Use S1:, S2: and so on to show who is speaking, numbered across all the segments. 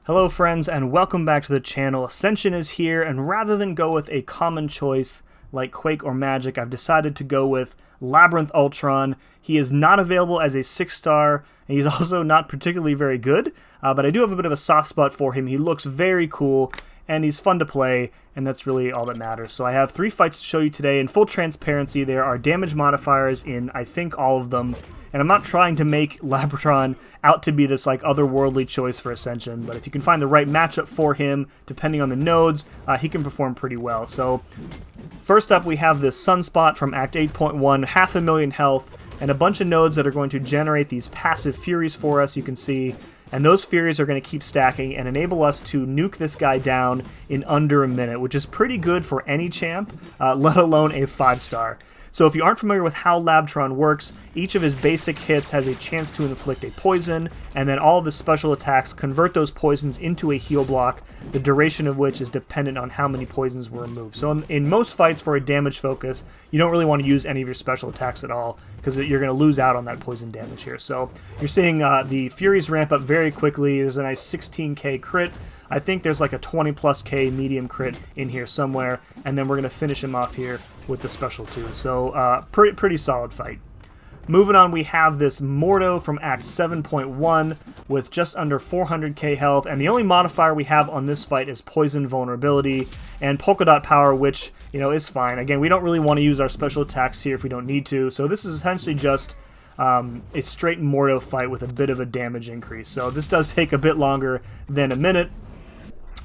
S1: Hello friends and welcome back to the channel. Ascension is here, and rather than go with a common choice like Quake or Magic, I've decided to go with Labyrinth Ultron. He is not available as a 6-star, and he's also not particularly very good, but I do have a bit of a soft spot for him. He looks very cool, and he's fun to play, and that's really all that matters. So I have 3 fights to show you today. In full transparency, there are damage modifiers in, I think, all of them. And I'm not trying to make Labyrinth out to be this like otherworldly choice for Ascension, but if you can find the right matchup for him, depending on the nodes, he can perform pretty well. So first up, we have this Sunspot from Act 8.1, 500,000 health, and a bunch of nodes that are going to generate these passive Furies for us, you can see. And those Furies are going to keep stacking and enable us to nuke this guy down in under a minute, which is pretty good for any champ, let alone a 5-star. So if you aren't familiar with how Labyrinth works, each of his basic hits has a chance to inflict a poison, and then all of his special attacks convert those poisons into a heal block, the duration of which is dependent on how many poisons were removed. So in most fights for a damage focus, you don't really want to use any of your special attacks at all, because you're going to lose out on that poison damage here. So you're seeing the Furies ramp up very quickly. There's a nice 16k crit. I think there's like a 20+k medium crit in here somewhere, and then we're going to finish him off here with the special 2. So pretty solid fight. Moving on, we have this Mordo from Act 7.1 with just under 400k health, and the only modifier we have on this fight is Poison Vulnerability and Polka Dot Power, which, you know, is fine. Again, we don't really want to use our special attacks here if we don't need to, so this is essentially just a straight Mordo fight with a bit of a damage increase. So this does take a bit longer than a minute.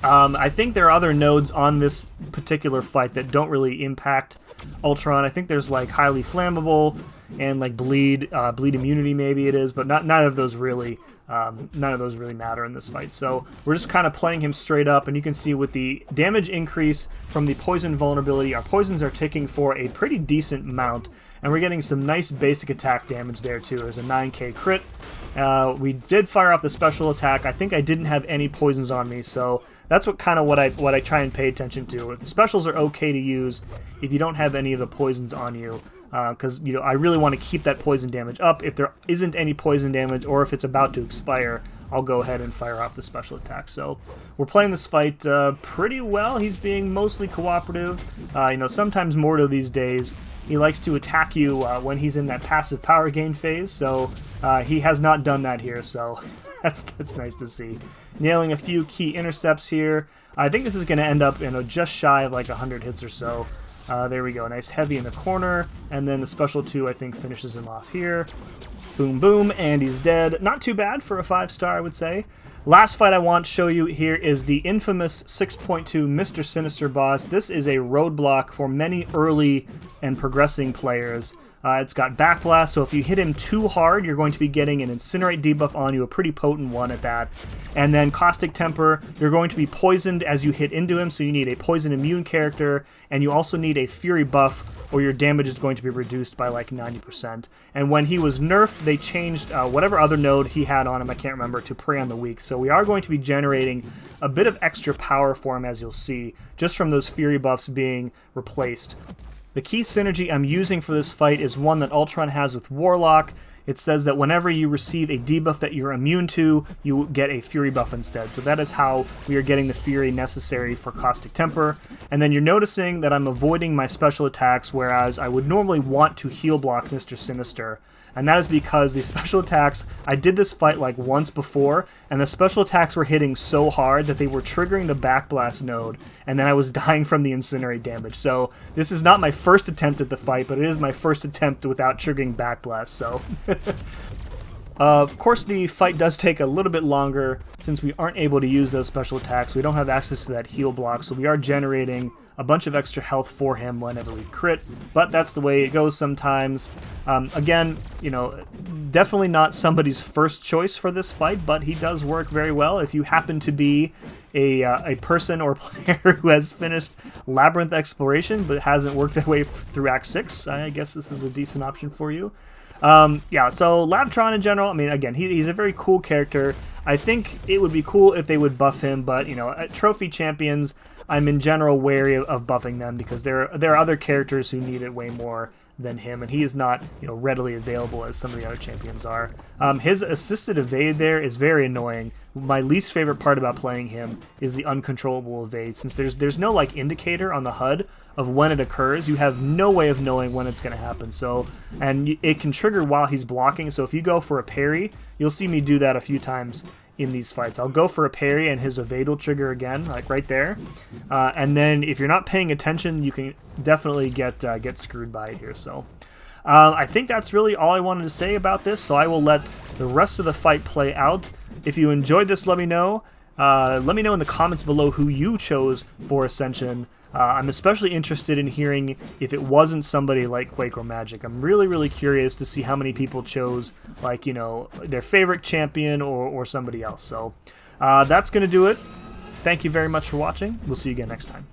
S1: I think there are other nodes on this particular fight that don't really impact Ultron. I think there's like highly flammable and like bleed immunity, maybe it is, but none of those really matter in this fight. So we're just kind of playing him straight up, and you can see with the damage increase from the poison vulnerability, our poisons are ticking for a pretty decent amount, and we're getting some nice basic attack damage there too. There's a 9k crit. We did fire off the special attack. I think I didn't have any poisons on me, so that's what I try and pay attention to. If the specials are okay to use, if you don't have any of the poisons on you, because I really want to keep that poison damage up. If there isn't any poison damage, or if it's about to expire, I'll go ahead and fire off the special attack. So we're playing this fight pretty well. He's being mostly cooperative. Sometimes Mordo these days, he likes to attack you when he's in that passive power gain phase, so he has not done that here, so that's nice to see. Nailing a few key intercepts here. I think this is going to end up just shy of like 100 hits or so. There we go, nice heavy in the corner, and then the special 2 I think finishes him off here. Boom, boom, and he's dead. Not too bad for a 5-star, I would say. Last fight I want to show you here is the infamous 6.2 Mr. Sinister boss. This is a roadblock for many early and progressing players. It's got Backblast, so if you hit him too hard, you're going to be getting an Incinerate debuff on you, a pretty potent one at that. And then Caustic Temper, you're going to be poisoned as you hit into him, so you need a poison immune character, and you also need a Fury buff, or your damage is going to be reduced by like 90%. And when he was nerfed, they changed whatever other node he had on him, I can't remember, to Prey on the Weak. So we are going to be generating a bit of extra power for him, as you'll see, just from those Fury buffs being replaced. The key synergy I'm using for this fight is one that Ultron has with Warlock. It says that whenever you receive a debuff that you're immune to, you get a Fury buff instead. So that is how we are getting the Fury necessary for Caustic Temper. And then you're noticing that I'm avoiding my special attacks, whereas I would normally want to heal block Mr. Sinister. And that is because the special attacks, I did this fight like once before, and the special attacks were hitting so hard that they were triggering the Backblast node, and then I was dying from the Incinerate damage. So this is not my first attempt at the fight, but it is my first attempt without triggering Backblast, so... Of course, the fight does take a little bit longer since we aren't able to use those special attacks. We don't have access to that heal block, so we are generating a bunch of extra health for him whenever we crit, but that's the way it goes sometimes. Again, definitely not somebody's first choice for this fight, but he does work very well. If you happen to be a person or player who has finished Labyrinth Exploration but hasn't worked their way through Act 6, I guess this is a decent option for you. Yeah, so Labyrinth in general, I mean, again, he's a very cool character. I think it would be cool if they would buff him, but, at Trophy Champions, I'm in general wary of buffing them because there are other characters who need it way more than him, and he is not, readily available as some of the other champions are. His assisted evade there is very annoying. my least favorite part about playing him is the uncontrollable evade. Since there's no like indicator on the HUD of when it occurs, you have no way of knowing when it's going to happen. So, and it can trigger while he's blocking. So if you go for a parry, you'll see me do that a few times in these fights. I'll go for a parry and his evade will trigger again, like right there. And then if you're not paying attention, you can definitely get screwed by it here. So I think that's really all I wanted to say about this. So I will let the rest of the fight play out. If you enjoyed this, let me know. Let me know in the comments below who you chose for Ascension. I'm especially interested in hearing if it wasn't somebody like Quake or Magic. I'm really curious to see how many people chose, like, you know, their favorite champion or somebody else. So that's going to do it. Thank you very much for watching. We'll see you again next time.